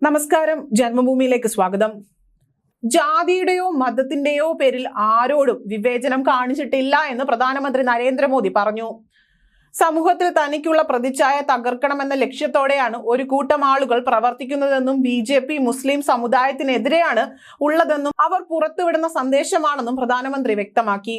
നമസ്കാരം, ജന്മഭൂമിയിലേക്ക് സ്വാഗതം. ജാതിയുടെയോ മതത്തിന്റെയോ പേരിൽ ആരോടും വിവേചനം കാണിച്ചിട്ടില്ല എന്ന് പ്രധാനമന്ത്രി നരേന്ദ്രമോദി പറഞ്ഞു. സമൂഹത്തിൽ തനിക്കുള്ള പ്രതിച്ഛായ തകർക്കണമെന്ന ലക്ഷ്യത്തോടെയാണ് ഒരു കൂട്ടം ആളുകൾ പ്രവർത്തിക്കുന്നതെന്നും BJP മുസ്ലിം സമുദായത്തിനെതിരെയാണ് ഉള്ളതെന്നും അവർ പുറത്തുവിടുന്ന സന്ദേശമാണെന്നും പ്രധാനമന്ത്രി വ്യക്തമാക്കി.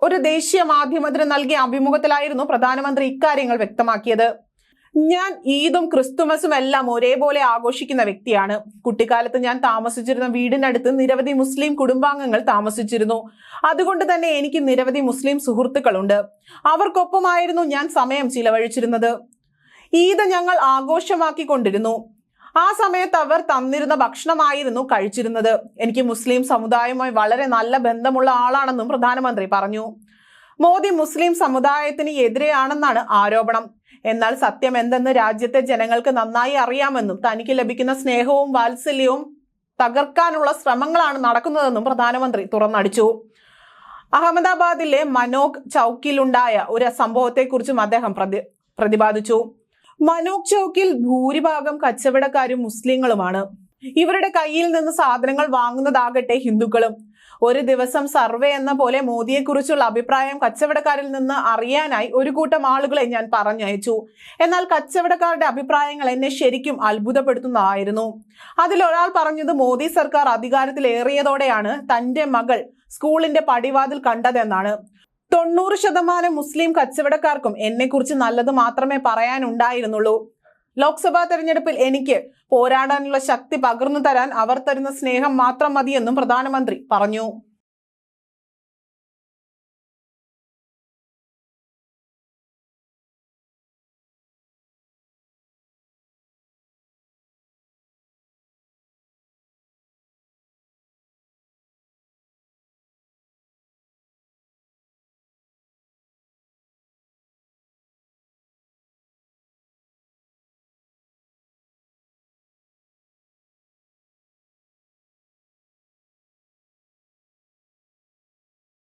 ഒരു ദേശീയ മാധ്യമത്തിന് നൽകിയ അഭിമുഖത്തിലായിരുന്നു പ്രധാനമന്ത്രി ഇക്കാര്യങ്ങൾ വ്യക്തമാക്കിയത്. ഞാൻ ഈദും ക്രിസ്തുമസും എല്ലാം ഒരേപോലെ ആഘോഷിക്കുന്ന വ്യക്തിയാണ്. കുട്ടിക്കാലത്ത് ഞാൻ താമസിച്ചിരുന്ന വീടിനടുത്ത് നിരവധി മുസ്ലിം കുടുംബാംഗങ്ങൾ താമസിച്ചിരുന്നു. അതുകൊണ്ട് തന്നെ എനിക്ക് നിരവധി മുസ്ലിം സുഹൃത്തുക്കളുണ്ട്. അവർക്കൊപ്പമായിരുന്നു ഞാൻ സമയം ചിലവഴിച്ചിരുന്നത്. ഈദ് ഞങ്ങൾ ആഘോഷമാക്കിക്കൊണ്ടിരുന്നു. ആ സമയത്ത് അവർ തന്നിരുന്ന ഭക്ഷണമായിരുന്നു കഴിച്ചിരുന്നത്. എനിക്ക് മുസ്ലിം സമുദായവുമായി വളരെ നല്ല ബന്ധമുള്ള ആളാണെന്നും പ്രധാനമന്ത്രി പറഞ്ഞു. മോദി മുസ്ലിം സമുദായത്തിന് എതിരെയാണെന്നാണ് ആരോപണം. എന്നാൽ സത്യം എന്തെന്ന് രാജ്യത്തെ ജനങ്ങൾക്ക് നന്നായി അറിയാമെന്നും തനിക്ക് ലഭിക്കുന്ന സ്നേഹവും വാത്സല്യവും തകർക്കാനുള്ള ശ്രമങ്ങളാണ് നടക്കുന്നതെന്നും പ്രധാനമന്ത്രി തുറന്നടിച്ചു. അഹമ്മദാബാദിലെ മനോക് ചൌക്കിലുണ്ടായ ഒരു സംഭവത്തെക്കുറിച്ചും അദ്ദേഹം പ്രതിപാദിച്ചു. മനോക് ചൌക്കിൽ ഭൂരിഭാഗം കച്ചവടക്കാരും മുസ്ലിങ്ങളുമാണ്. ഇവരുടെ കയ്യിൽ നിന്ന് സാധനങ്ങൾ വാങ്ങുന്നതാകട്ടെ ഹിന്ദുക്കളും. ഒരു ദിവസം സർവേ എന്ന പോലെ മോദിയെക്കുറിച്ചുള്ള അഭിപ്രായം കച്ചവടക്കാരിൽ നിന്ന് അറിയാനായി ഒരു കൂട്ടം ആളുകളെ ഞാൻ പറഞ്ഞയച്ചു. എന്നാൽ കച്ചവടക്കാരുടെ അഭിപ്രായങ്ങൾ എന്നെ ശരിക്കും അത്ഭുതപ്പെടുത്തുന്നതായിരുന്നു. അതിലൊരാൾ പറഞ്ഞത് മോദി സർക്കാർ അധികാരത്തിലേറിയതോടെയാണ് തന്റെ മകൾ സ്കൂളിന്റെ പടിവാതിൽ കണ്ടതെന്നാണ്. 90% മുസ്ലിം കച്ചവടക്കാർക്കും എന്നെക്കുറിച്ച് നല്ലത് മാത്രമേ പറയാനുണ്ടായിരുന്നുള്ളൂ. ലോക്സഭാ തെരഞ്ഞെടുപ്പിൽ എനിക്ക് പോരാടാനുള്ള ശക്തി പകർന്നു തരാൻ അവർ തരുന്ന സ്നേഹം മാത്രം മതിയെന്നും പ്രധാനമന്ത്രി പറഞ്ഞു.